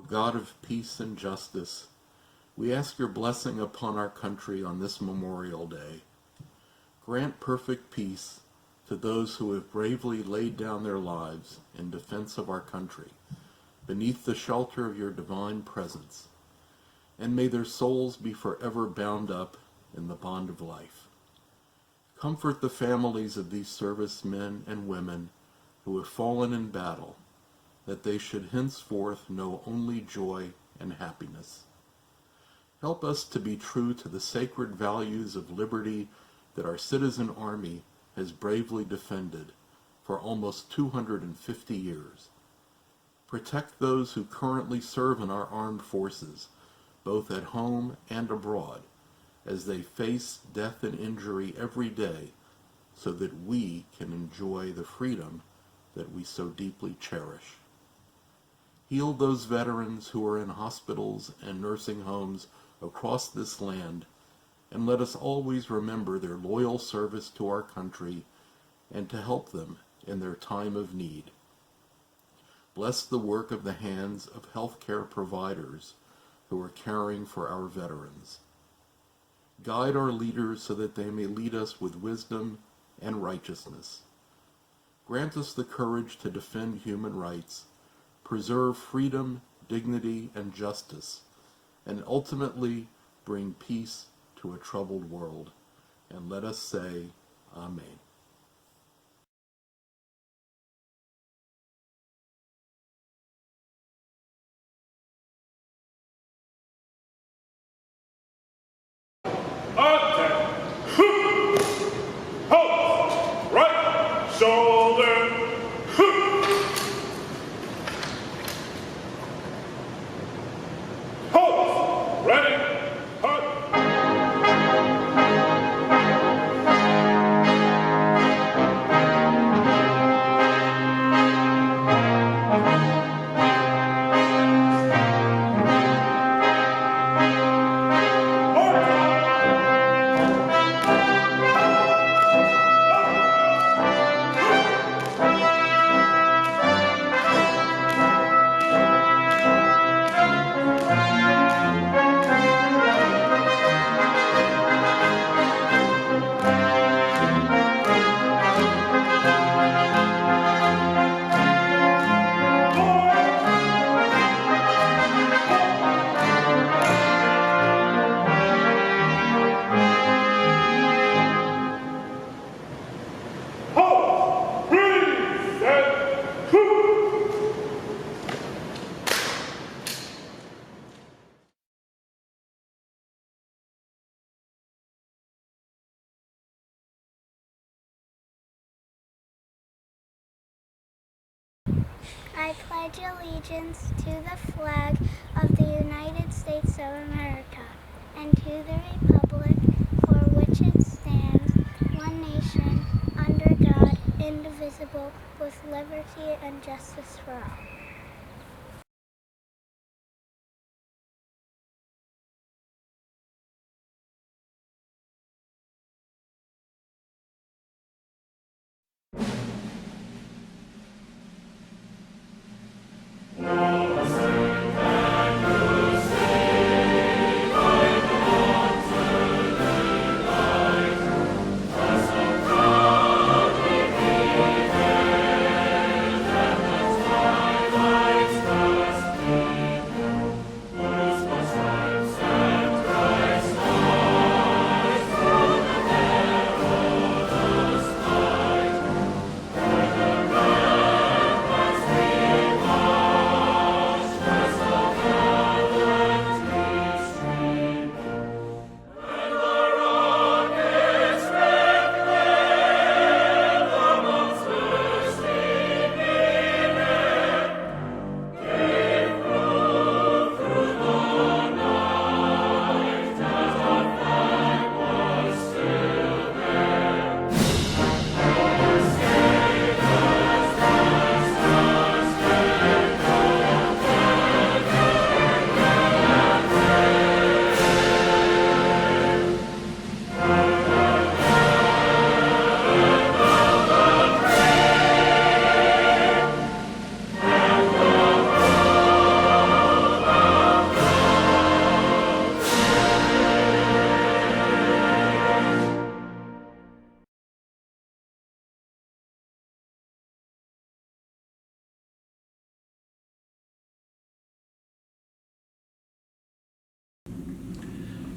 God of peace and justice, we ask your blessing upon our country on this Memorial Day. Grant perfect peace to those who have bravely laid down their lives in defense of our country, beneath the shelter of your divine presence, and may their souls be forever bound up in the bond of life. Comfort the families of these servicemen and women who have fallen in battle, that they should henceforth know only joy and happiness. Help us to be true to the sacred values of liberty that our citizen army has bravely defended for almost 250 years. Protect those who currently serve in our armed forces, both at home and abroad, as they face death and injury every day, so that we can enjoy the freedom that we so deeply cherish. Heal those veterans who are in hospitals and nursing homes across this land, and let us always remember their loyal service to our country and to help them in their time of need. Bless the work of the hands of healthcare providers who are caring for our veterans. Guide our leaders so that they may lead us with wisdom and righteousness. Grant us the courage to defend human rights, preserve freedom, dignity, and justice, and ultimately bring peace to a troubled world. And let us say, Amen. Halt! Right shoulder. Halt! Ready. I pledge allegiance to the flag of the United States of America and to the republic for which it stands, one nation, under God, indivisible, with liberty and justice for all. Right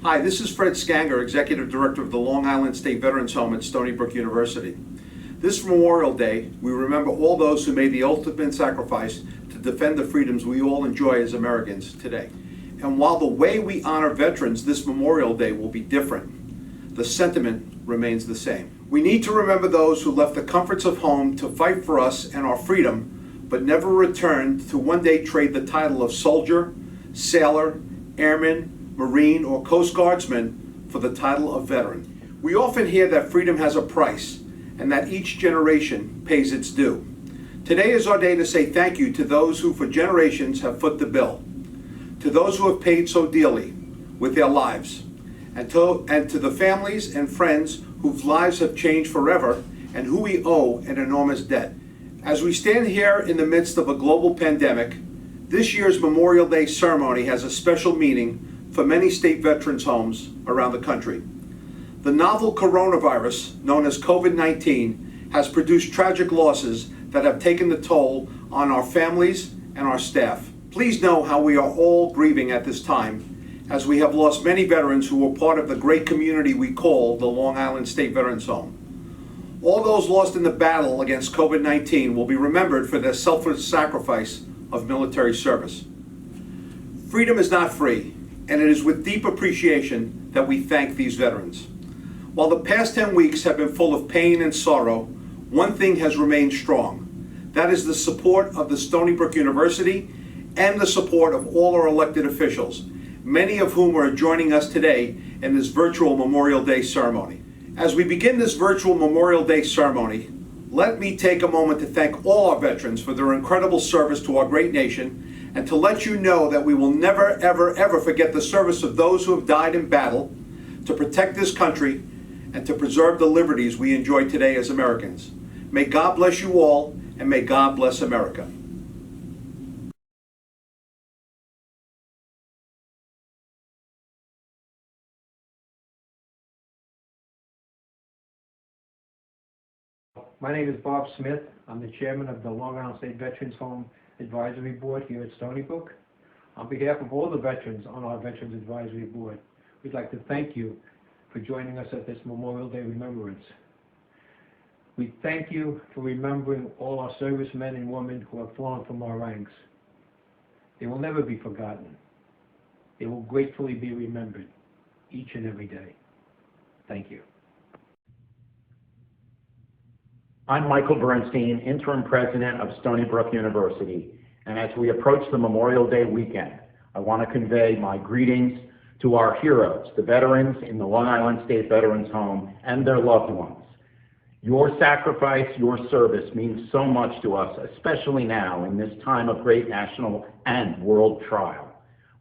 Hi, this is Fred Sganga, Executive Director of the Long Island State Veterans Home at Stony Brook University. This Memorial Day, we remember all those who made the ultimate sacrifice to defend the freedoms we all enjoy as Americans today. And while the way we honor veterans this Memorial Day will be different, the sentiment remains the same. We need to remember those who left the comforts of home to fight for us and our freedom, but never returned to one day trade the title of soldier, sailor, airman, Marine, or Coast Guardsman for the title of veteran. We often hear that freedom has a price and that each generation pays its due. Today is our day to say thank you to those who for generations have foot the bill, to those who have paid so dearly with their lives, and to the families and friends whose lives have changed forever and who we owe an enormous debt. As we stand here in the midst of a global pandemic, this year's Memorial Day ceremony has a special meaning for many state veterans' homes around the country. The novel coronavirus, known as COVID-19, has produced tragic losses that have taken the toll on our families and our staff. Please know how we are all grieving at this time, as we have lost many veterans who were part of the great community we call the Long Island State Veterans Home. All those lost in the battle against COVID-19 will be remembered for their selfless sacrifice of military service. Freedom is not free, and it is with deep appreciation that we thank these veterans. While the past 10 weeks have been full of pain and sorrow, one thing has remained strong. That is the support of the Stony Brook University and the support of all our elected officials, many of whom are joining us today in this virtual Memorial Day ceremony. As we begin this virtual Memorial Day ceremony, let me take a moment to thank all our veterans for their incredible service to our great nation, and to let you know that we will never, ever, ever forget the service of those who have died in battle to protect this country and to preserve the liberties we enjoy today as Americans. May God bless you all, and may God bless America. My name is Bob Smith. I'm the chairman of the Long Island State Veterans Home Advisory Board here at Stony Brook. On behalf of all the veterans on our Veterans Advisory Board, we'd like to thank you for joining us at this Memorial Day remembrance. We thank you for remembering all our servicemen and women who have fallen from our ranks. They will never be forgotten. They will gratefully be remembered each and every day. Thank you. I'm Michael Bernstein, Interim President of Stony Brook University, and as we approach the Memorial Day weekend, I want to convey my greetings to our heroes, the veterans in the Long Island State Veterans Home and their loved ones. Your sacrifice, your service means so much to us, especially now in this time of great national and world trial.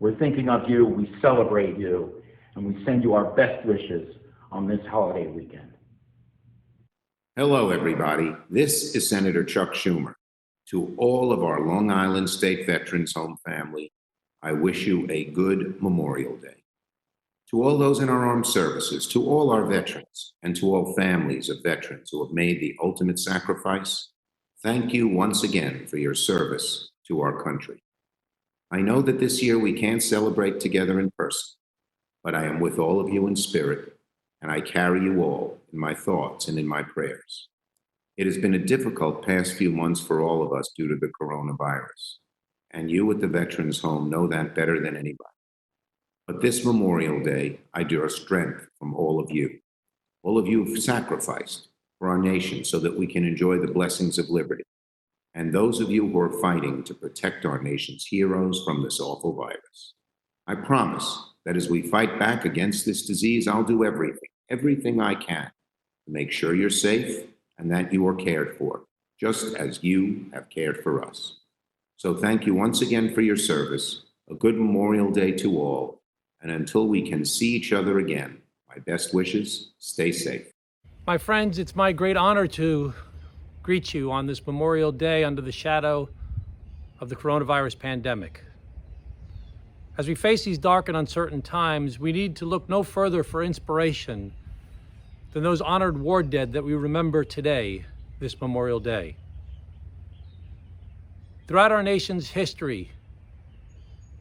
We're thinking of you, we celebrate you, and we send you our best wishes on this holiday weekend. Hello, everybody. This is Senator Chuck Schumer. To all of our Long Island State Veterans Home family, I wish you a good Memorial Day. To all those in our armed services, to all our veterans, and to all families of veterans who have made the ultimate sacrifice, thank you once again for your service to our country. I know that this year we can't celebrate together in person, but I am with all of you in spirit, and I carry you all in my thoughts and in my prayers. It has been a difficult past few months for all of us due to the coronavirus, and you at the Veterans Home know that better than anybody. But this Memorial Day, I draw strength from all of you who've sacrificed for our nation so that we can enjoy the blessings of liberty, and those of you who are fighting to protect our nation's heroes from this awful virus. I promise that as we fight back against this disease, I'll do everything I can to make sure you're safe and that you are cared for, just as you have cared for us. So thank you once again for your service. A good Memorial Day to all. And until we can see each other again, my best wishes, stay safe. My friends, it's my great honor to greet you on this Memorial Day under the shadow of the coronavirus pandemic. As we face these dark and uncertain times, we need to look no further for inspiration than those honored war dead that we remember today, this Memorial Day. Throughout our nation's history,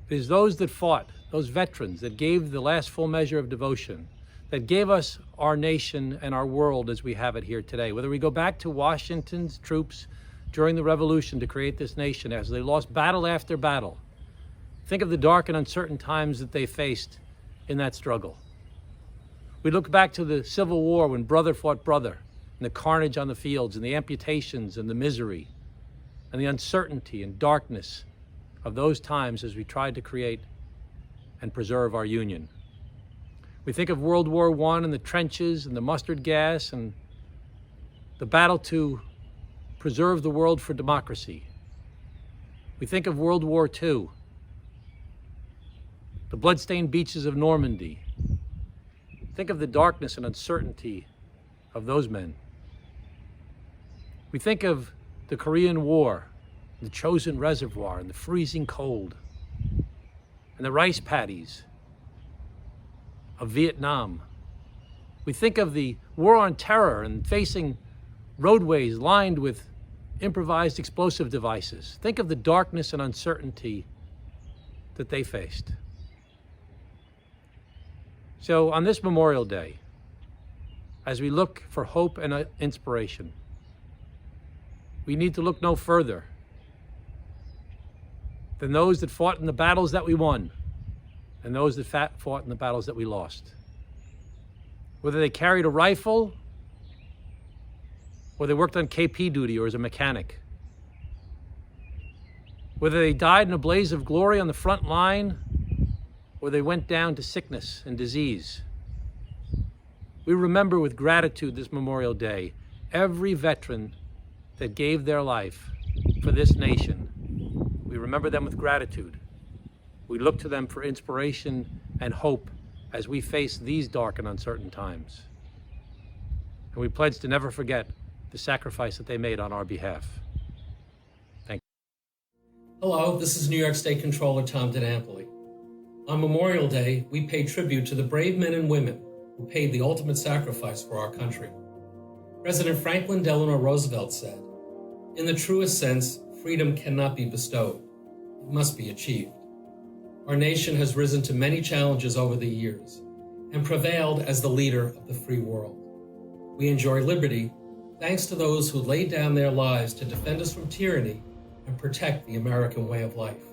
it is those that fought those veterans that gave the last full measure of devotion, that gave us our nation and our world as we have it here today. Whether we go back to Washington's troops during the Revolution to create this nation as they lost battle after battle, think of the dark and uncertain times that they faced in that struggle. We look back to the Civil War when brother fought brother, and the carnage on the fields, and the amputations, and the misery, and the uncertainty and darkness of those times as we tried to create and preserve our union. We think of World War I and the trenches and the mustard gas and the battle to preserve the world for democracy. We think of World War II, the bloodstained beaches of Normandy. Think of the darkness and uncertainty of those men. We think of the Korean War, the Chosin Reservoir, and the freezing cold, and the rice paddies of Vietnam. We think of the war on terror and facing roadways lined with improvised explosive devices. Think of the darkness and uncertainty that they faced. So on this Memorial Day, as we look for hope and inspiration, we need to look no further than those that fought in the battles that we won and those that fought in the battles that we lost. Whether they carried a rifle or they worked on KP duty or as a mechanic. Whether they died in a blaze of glory on the front line or they went down to sickness and disease. We remember with gratitude this Memorial Day every veteran that gave their life for this nation. We remember them with gratitude. We look to them for inspiration and hope as we face these dark and uncertain times. And we pledge to never forget the sacrifice that they made on our behalf. Thank you. Hello, this is New York State Controller Tom DiNapoli. On Memorial Day, we pay tribute to the brave men and women who paid the ultimate sacrifice for our country. President Franklin Delano Roosevelt said, "In the truest sense, freedom cannot be bestowed. It must be achieved." Our nation has risen to many challenges over the years and prevailed as the leader of the free world. We enjoy liberty thanks to those who laid down their lives to defend us from tyranny and protect the American way of life.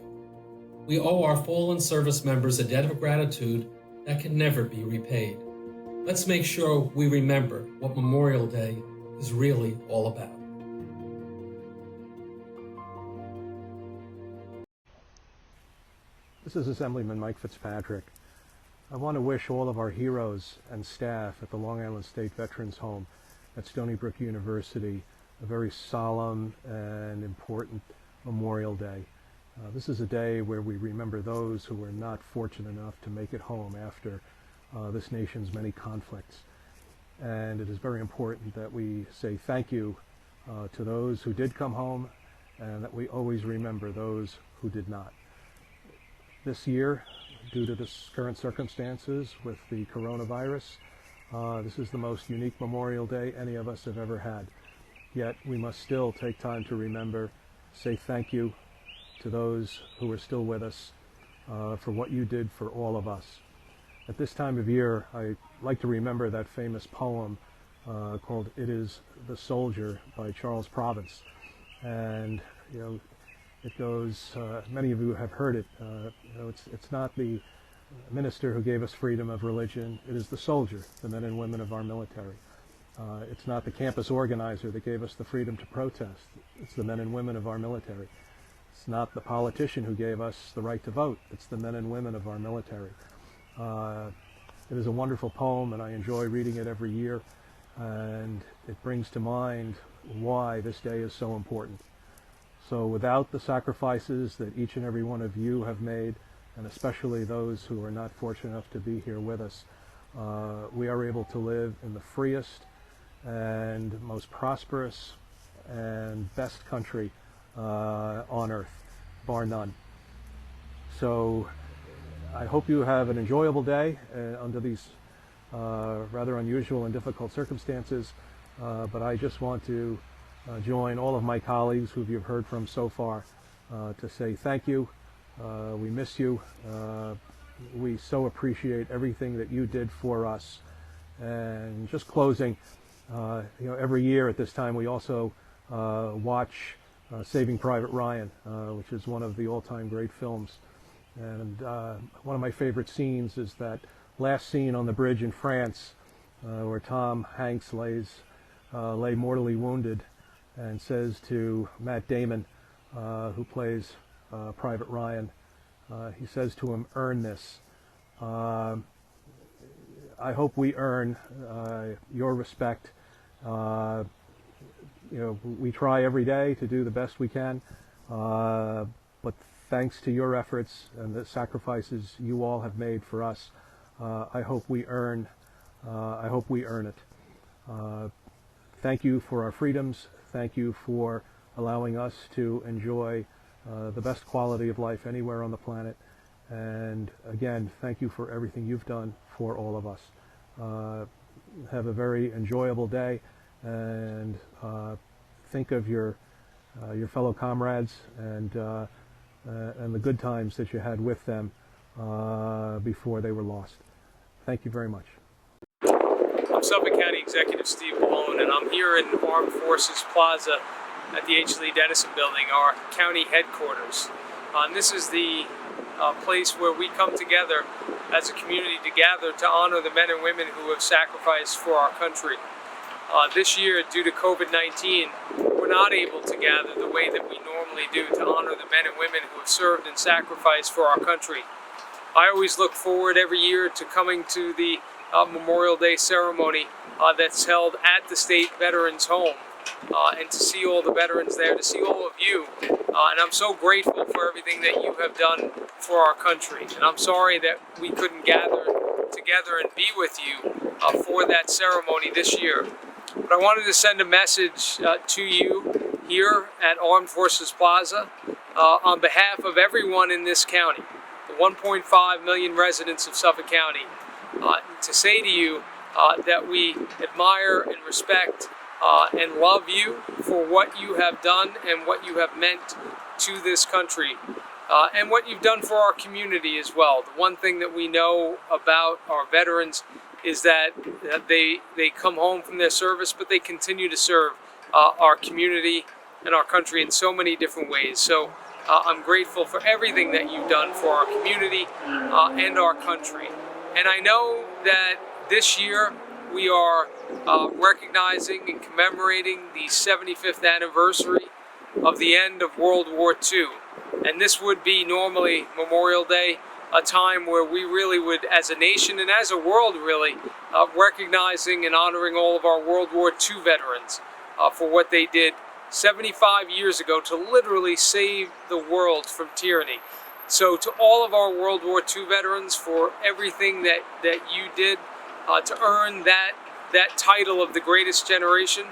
We owe our fallen service members a debt of gratitude that can never be repaid. Let's make sure we remember what Memorial Day is really all about. This is Assemblyman Mike Fitzpatrick. I want to wish all of our heroes and staff at the Long Island State Veterans Home at Stony Brook University a very solemn and important Memorial Day. This is a day where we remember those who were not fortunate enough to make it home after this nation's many conflicts. And it is very important that we say thank you to those who did come home and that we always remember those who did not. This year, due to the current circumstances with the coronavirus, this is the most unique Memorial Day any of us have ever had. Yet we must still take time to remember, say thank you to those who are still with us for what you did for all of us. At this time of year, I like to remember that famous poem called "It Is the Soldier" by Charles Province. And, you know, it goes, many of you have heard it, you know, it's not the minister who gave us freedom of religion, it is the soldier, the men and women of our military. It's not the campus organizer that gave us the freedom to protest, it's the men and women of our military. It's not the politician who gave us the right to vote, it's the men and women of our military. It is a wonderful poem and I enjoy reading it every year, and it brings to mind why this day is so important. So without the sacrifices that each and every one of you have made, and especially those who are not fortunate enough to be here with us, we are able to live in the freest and most prosperous and best country on earth, bar none. So I hope you have an enjoyable day under these rather unusual and difficult circumstances, but I just want to join all of my colleagues who you've heard from so far to say thank you. We miss you, We so appreciate everything that you did for us. And just closing, every year at this time we also watch Saving Private Ryan, which is one of the all-time great films. And one of my favorite scenes is that last scene on the bridge in France, where Tom Hanks lay mortally wounded and says to Matt Damon, who plays Private Ryan, he says to him, "Earn this." I hope we earn your respect. We try every day to do the best we can, but thanks to your efforts and the sacrifices you all have made for us, I hope we earn it. Thank you for our freedoms. Thank you for allowing us to enjoy the best quality of life anywhere on the planet. And again, thank you for everything you've done for all of us. Have a very enjoyable day, and think of your fellow comrades and the good times that you had with them before they were lost. Thank you very much. I'm Suffolk County Executive Steve Bellone, and I'm here in Armed Forces Plaza at the H. Lee Dennison Building, our county headquarters. And this is the place where we come together as a community to gather to honor the men and women who have sacrificed for our country. This year, due to COVID-19, we're not able to gather the way that we normally do to honor the men and women who have served and sacrificed for our country. I always look forward every year to coming to the Memorial Day ceremony that's held at the State Veterans Home, and to see all the veterans there, to see all of you. And I'm so grateful for everything that you have done for our country. And I'm sorry that we couldn't gather together and be with you for that ceremony this year. But I wanted to send a message to you here at Armed Forces Plaza on behalf of everyone in this county, the 1.5 million residents of Suffolk County, to say to you that we admire and respect and love you for what you have done and what you have meant to this country, and what you've done for our community as well. The one thing that we know about our veterans is that they come home from their service, but they continue to serve our community and our country in so many different ways. So I'm grateful for everything that you've done for our community and our country. And I know that this year we are recognizing and commemorating the 75th anniversary of the end of World War II. And this would be normally Memorial Day, a time where we really would, as a nation and as a world really, recognizing and honoring all of our World War II veterans for what they did 75 years ago to literally save the world from tyranny. So to all of our World War II veterans, for everything that you did to earn that title of the greatest generation,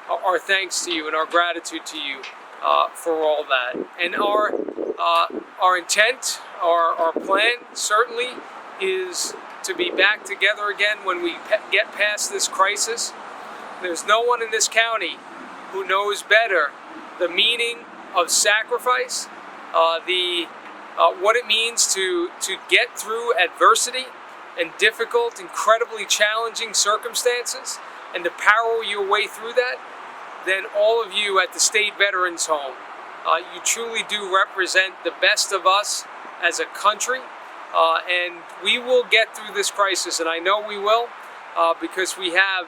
our thanks to you and our gratitude to you for all that. And our intent, our plan certainly is to be back together again when we get past this crisis. There's no one in this county who knows better the meaning of sacrifice, what it means to get through adversity and difficult, incredibly challenging circumstances, and to power your way through that, then all of you at the State Veterans Home, you truly do represent the best of us as a country, and we will get through this crisis, and I know we will, because we have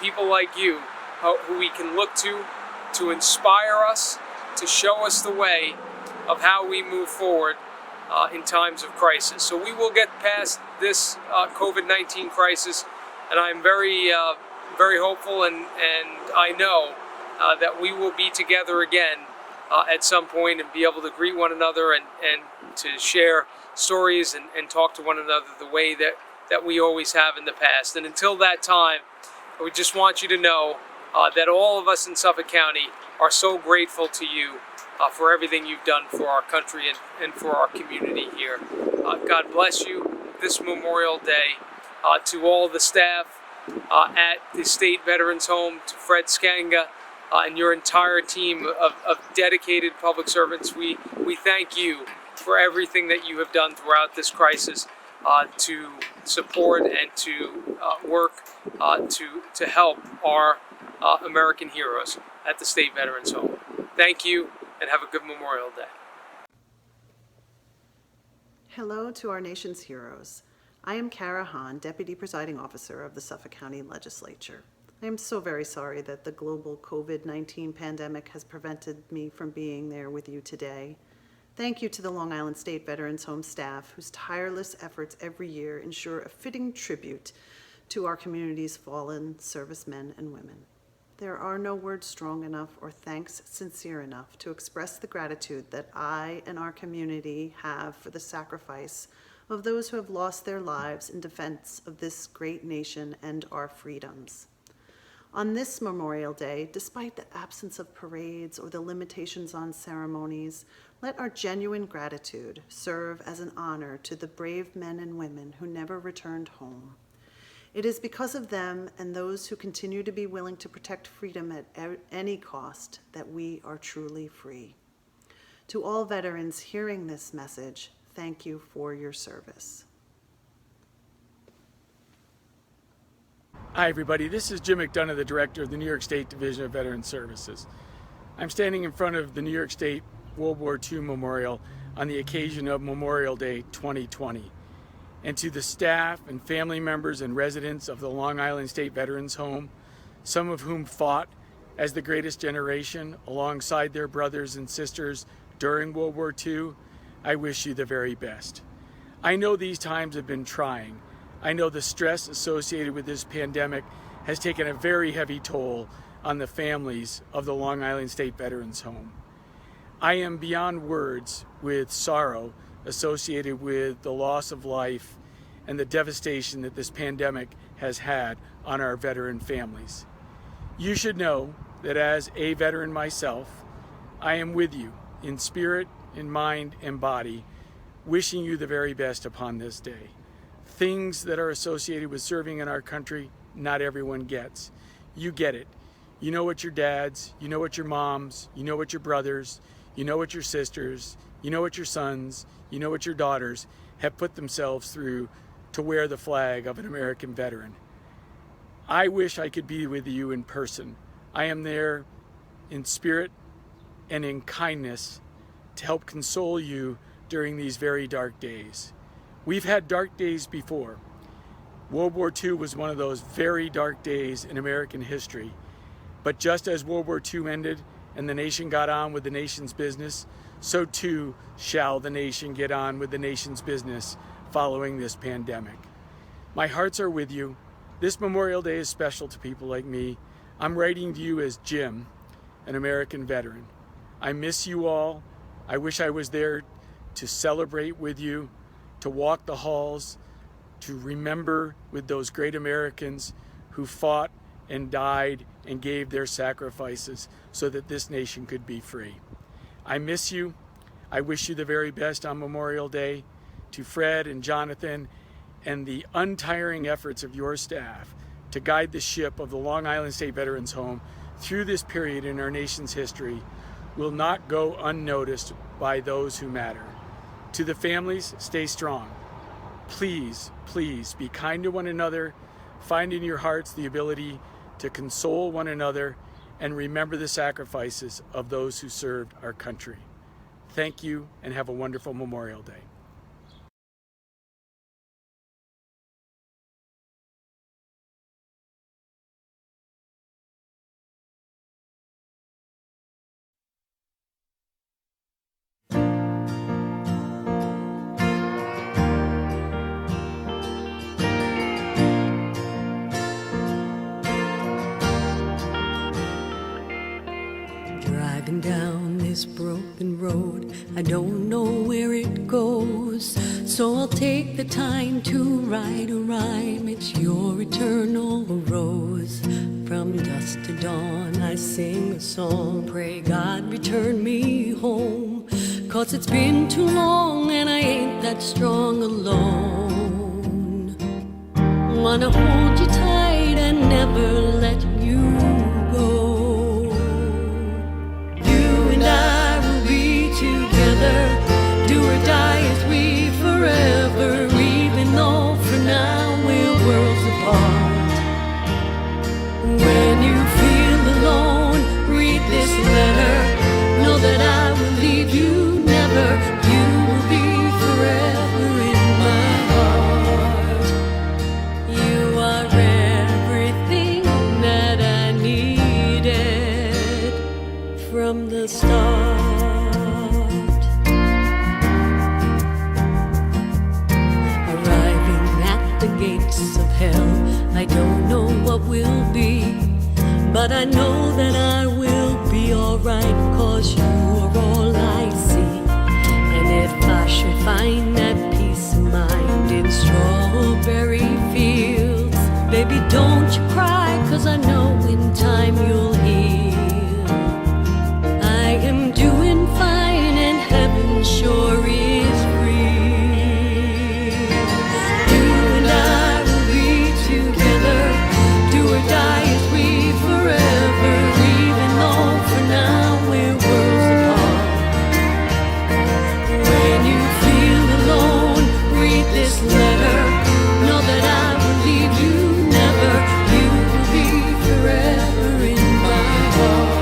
people like you who we can look to inspire us, to show us the way of how we move forward in times of crisis. So we will get past this COVID-19 crisis, and I'm very hopeful, and I know that we will be together again at some point and be able to greet one another and to share stories and talk to one another the way that we always have in the past. And until that time, we just want you to know that all of us in Suffolk County are so grateful to you for everything you've done for our country and for our community here. God bless you this Memorial Day. To all the staff at the State Veterans Home, to Fred Sganga and your entire team of dedicated public servants, we thank you for everything that you have done throughout this crisis. to support and to work to help our American heroes at the State Veterans Home. Thank you, and have a good Memorial Day. Hello to our nation's heroes. I am Hahn, Deputy Presiding Officer of the Suffolk County Legislature. I am so very sorry that the global COVID-19 pandemic has prevented me from being there with you today. Thank you to the Long Island State Veterans Home staff, whose tireless efforts every year ensure a fitting tribute to our community's fallen servicemen and women. There are no words strong enough or thanks sincere enough to express the gratitude that I and our community have for the sacrifice of those who have lost their lives in defense of this great nation and our freedoms. On this Memorial Day, despite the absence of parades or the limitations on ceremonies, let our genuine gratitude serve as an honor to the brave men and women who never returned home. It is because of them and those who continue to be willing to protect freedom at any cost that we are truly free. To all veterans hearing this message, thank you for your service. Hi everybody, this is Jim McDonough, the Director of the New York State Division of Veterans Services. I'm standing in front of the New York State World War II Memorial on the occasion of Memorial Day 2020. And to the staff and family members and residents of the Long Island State Veterans Home, some of whom fought as the greatest generation alongside their brothers and sisters during World War II, I wish you the very best. I know these times have been trying. I know the stress associated with this pandemic has taken a very heavy toll on the families of the Long Island State Veterans Home. I am beyond words with sorrow associated with the loss of life and the devastation that this pandemic has had on our veteran families. You should know that as a veteran myself, I am with you in spirit, in mind, and body, wishing you the very best upon this day. Things that are associated with serving in our country, not everyone gets. You get it. You know what your dads, you know what your moms, you know what your brothers, you know what your sisters, you know what your sons, you know what your daughters have put themselves through to wear the flag of an American veteran. I wish I could be with you in person. I am there in spirit and in kindness to help console you during these very dark days. We've had dark days before. World War II was one of those very dark days in American history. But just as World War II ended and the nation got on with the nation's business, so too shall the nation get on with the nation's business following this pandemic. My hearts are with you. This Memorial Day is special to people like me. I'm writing to you as Jim, an American veteran. I miss you all. I wish I was there to celebrate with you, to walk the halls, to remember with those great Americans who fought and died and gave their sacrifices so that this nation could be free. I miss you. I wish you the very best on Memorial Day. To Fred and Jonathan and the untiring efforts of your staff to guide the ship of the Long Island State Veterans Home through this period in our nation's history will not go unnoticed by those who matter. To the families, stay strong. Please, please be kind to one another. Find in your hearts the ability to console one another and remember the sacrifices of those who served our country. Thank you and have a wonderful Memorial Day. Driving down this broken road, I don't know where it goes, so I'll take the time to write a rhyme. It's your eternal rose. From dusk to dawn I sing a song, pray God return me home, 'cause it's been too long and I ain't that strong alone. Wanna hold you tight and never let you go. I will be together, do or die as we forever, even though from the start. Arriving at the gates of hell, I don't know what will be, but I know that I will be alright, 'cause you are all I see. And if I should find that peace of mind in strawberry fields, baby, don't you cry, 'cause I know in time you'll heal. I am doing fine and heaven sure is real. You and I will be together, do or die as we forever, even though for now we're worlds apart. When you feel alone, read this letter, know that I will leave you never. You will be forever in my heart.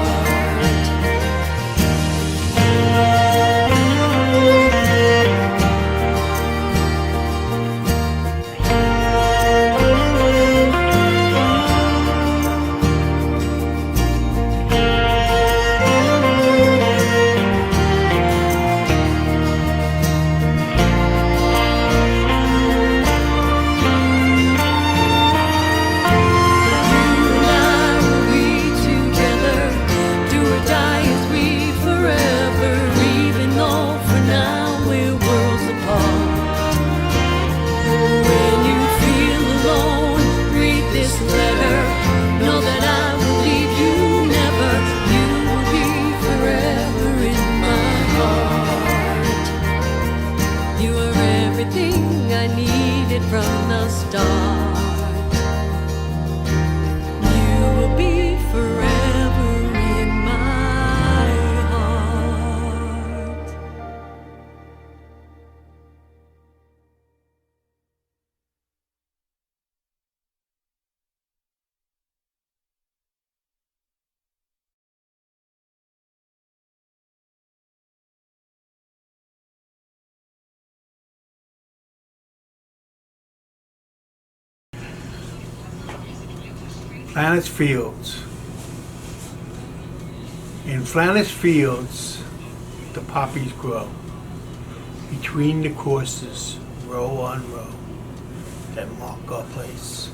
From the start, you will be forever in my heart. Flannis Fields. In Flannis Fields, the poppies grow between the courses, row on row, that mark our place.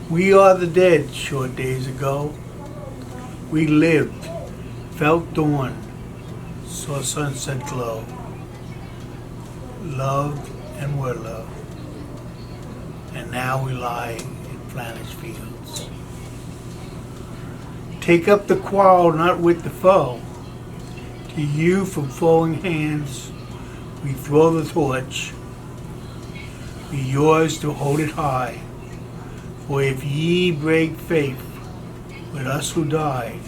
We are the dead short days ago. We lived, felt dawn, saw sunset glow, loved and were loved, and now we lie Flannis Fields. Take up the quarrel not with the foe. To you from falling hands we throw the torch. Be yours to hold it high. For if ye break faith with us who died,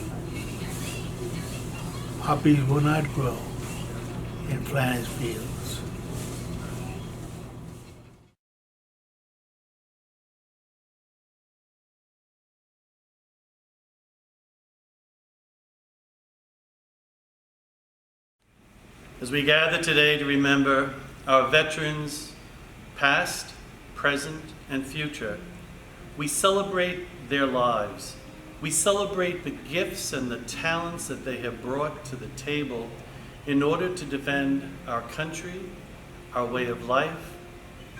poppies will not grow in Flannis Fields. As we gather today to remember our veterans, past, present, and future, we celebrate their lives. We celebrate the gifts and the talents that they have brought to the table in order to defend our country, our way of life,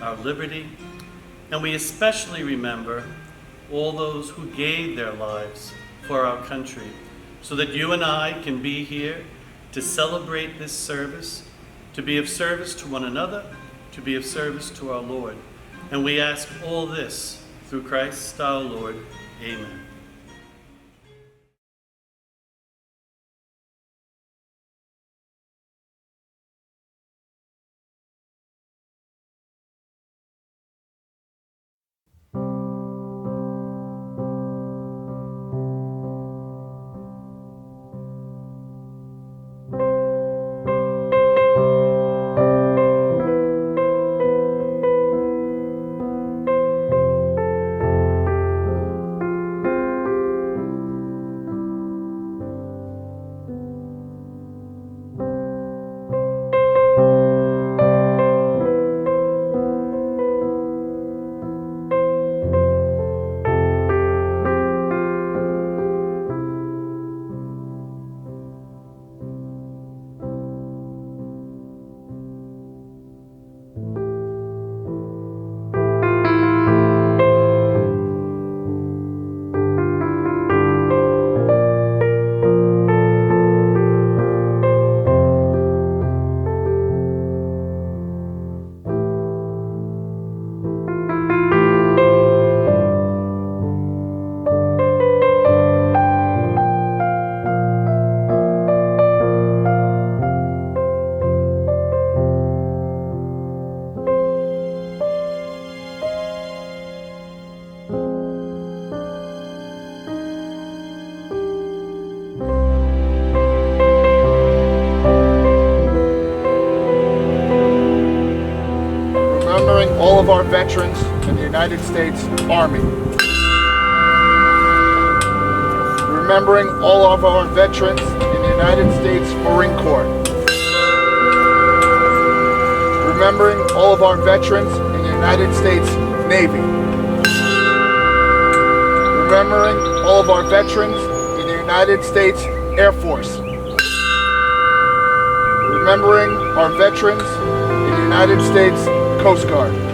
our liberty, and we especially remember all those who gave their lives for our country, so that you and I can be here to celebrate this service, to be of service to one another, to be of service to our Lord. And we ask all this through Christ our Lord. Amen. our veterans in the United States Army. Remembering all of our veterans in the United States Marine Corps. Remembering all of our veterans in the United States Navy. Remembering all of our veterans in the United States Air Force. Remembering our veterans in the United States Coast Guard.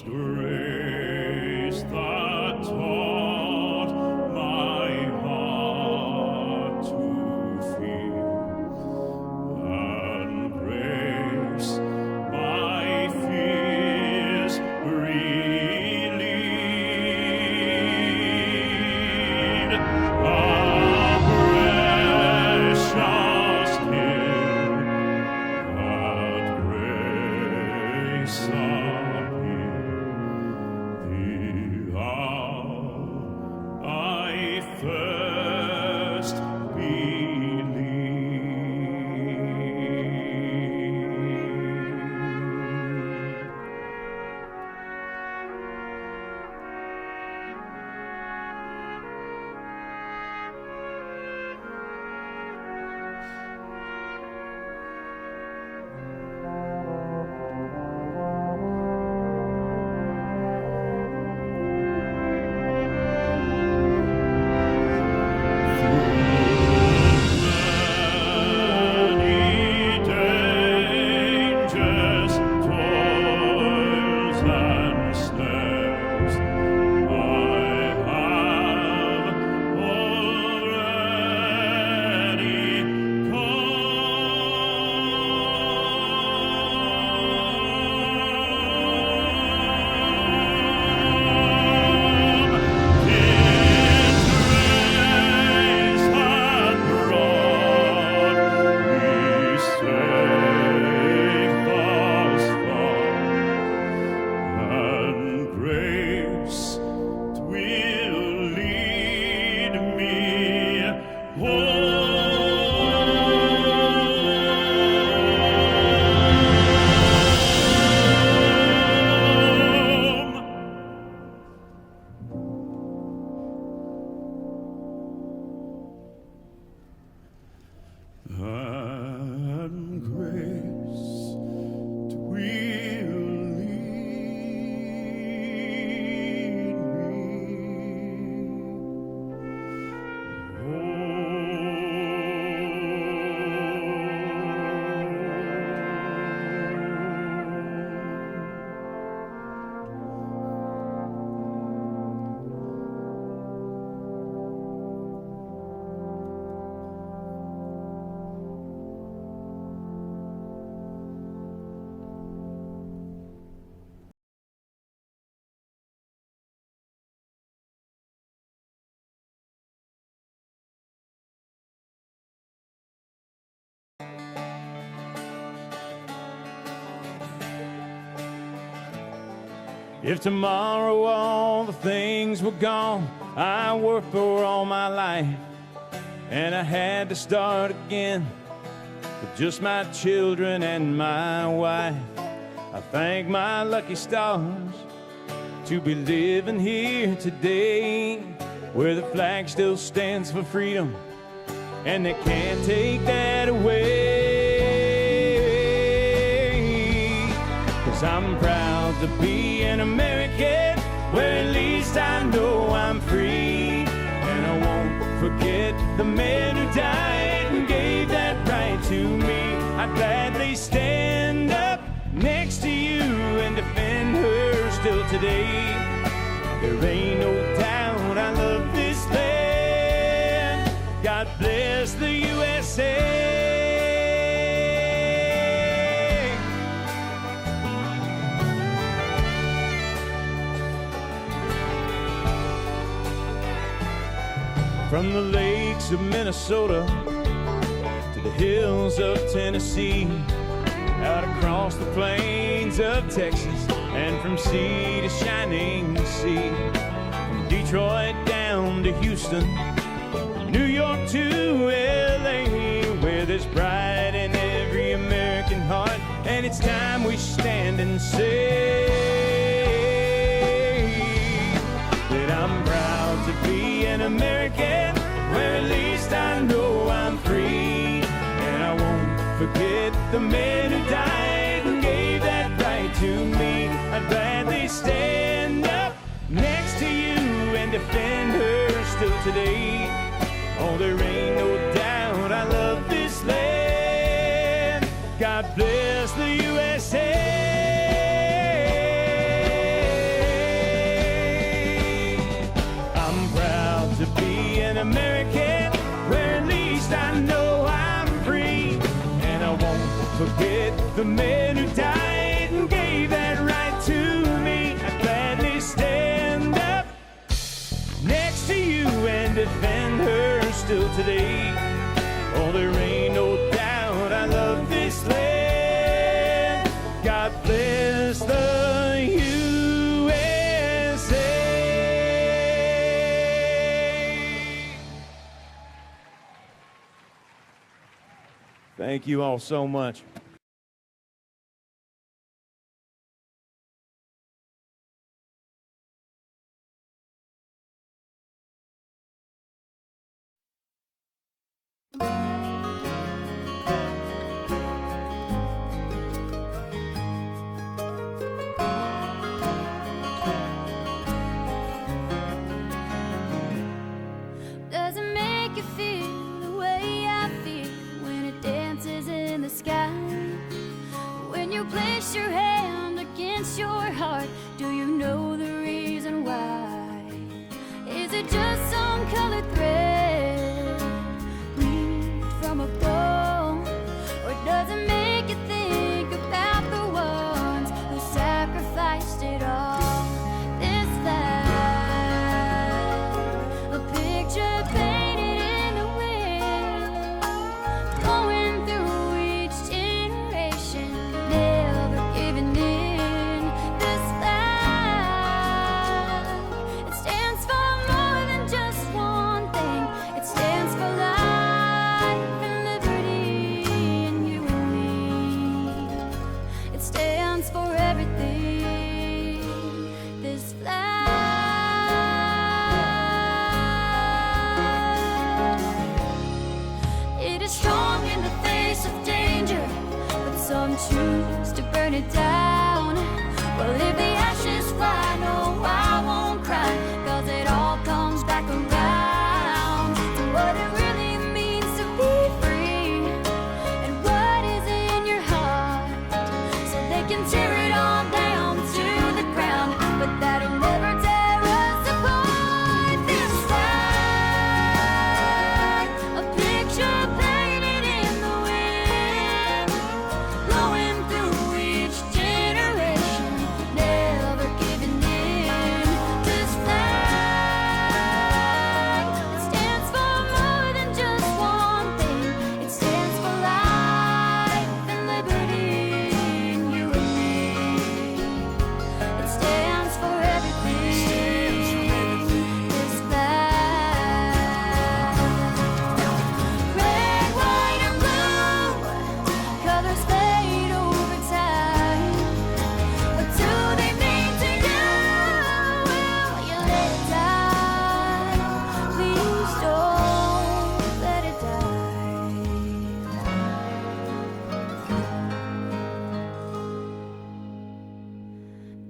grace that taught my heart to feel, and grace my fears relieved. A precious gift that grace appeared, the hour I first believed. Many dangers, toils, and snares I have already come. His grace hath brought me safe thus far, and grace will lead me home. And grace will lead If tomorrow all the things were gone I worked for all my life, and I had to start again with just my children and my wife, I thank my lucky stars to be living here today, where the flag still stands for freedom and they can't take that away. 'Cause I'm proud to be an American, where at least I know I'm free. And I won't forget the man who died and gave that right to me. I'd gladly stand up next to you and defend her still today. There ain't no doubt I love this land. God bless the USA. From the lakes of Minnesota to the hills of Tennessee, out across the plains of Texas, and from sea to shining sea, from Detroit down to Houston, New York to LA, where there's pride in every American heart, and it's time we stand and say that I'm proud to be an American, where at least I know I'm free. And I won't forget the man who died and gave that right to me. I'd gladly stand up next to you and defend her still today. Oh, there ain't no doubt I love this land. God bless the USA. forget the man who died and gave that right to me. I gladly stand up next to you and defend her still today. Oh, there ain't no doubt I love this land. God bless the USA. Thank you all so much. Does it make you feel the way I feel when it dances in the sky? When you place your hand against your heart, do you know the reason why? Is it just some colored thread weaved from a bow? Or does it make you think about the ones who sacrificed it all? This flag, a picture painted in the wind, going through each generation, never giving in. This flag, it stands for more than just one thing. It stands for life and liberty and you and me. It stands for everything. This flag, it is strong in the face of danger, but some choose to burn it down. Well, if the ashes fly, no, I won't cry, 'cause it all comes back around to what it really means to be free and what is in your heart. So they can tear it all down to the ground, but that'll never tear us apart. This flag, a picture painted in the wind, blowing through each generation, never giving in. This flag, it stands for more than just one thing. It stands for life and liberty and you and me. It stands for everything. This flag, red, white, and blue, colors fade over time. What do they mean to you? Will you let it die? Please don't let it die.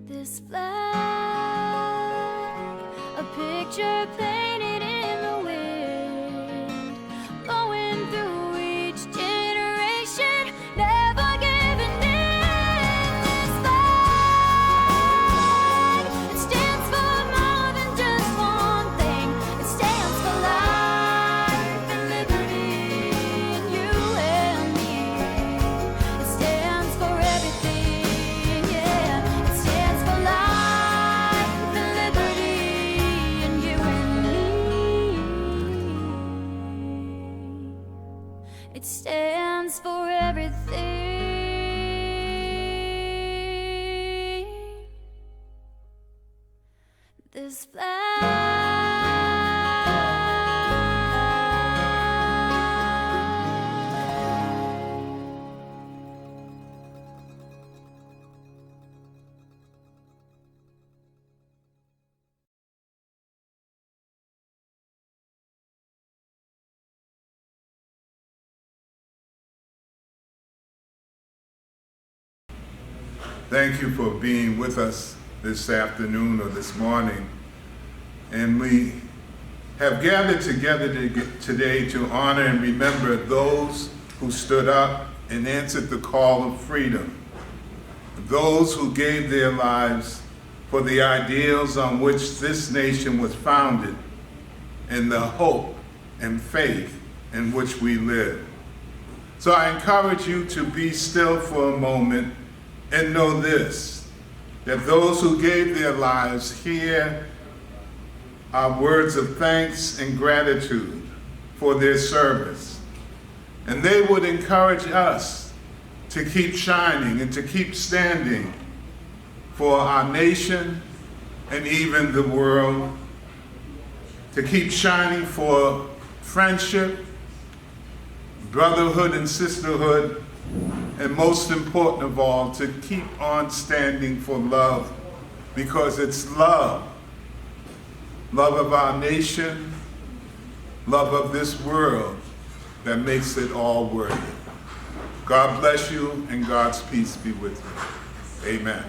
This flag, a picture painted in the wind, blowing through each generation, never giving in. This flag, it stands for more than just one thing. It stands for life and liberty and you and me. It stands for everything, yeah. It stands for life and liberty and you and me. It stands for everything. This Thank you for being with us this afternoon or this morning. And we have gathered together today to honor and remember those who stood up and answered the call of freedom, those who gave their lives for the ideals on which this nation was founded and the hope and faith in which we live. So I encourage you to be still for a moment and know this, that those who gave their lives here are words of thanks and gratitude for their service. And they would encourage us to keep shining and to keep standing for our nation and even the world, to keep shining for friendship, brotherhood and sisterhood, and most important of all, to keep on standing for love, because it's love of our nation, love of this world, that makes it all worthy. God bless you, and God's peace be with you. Amen.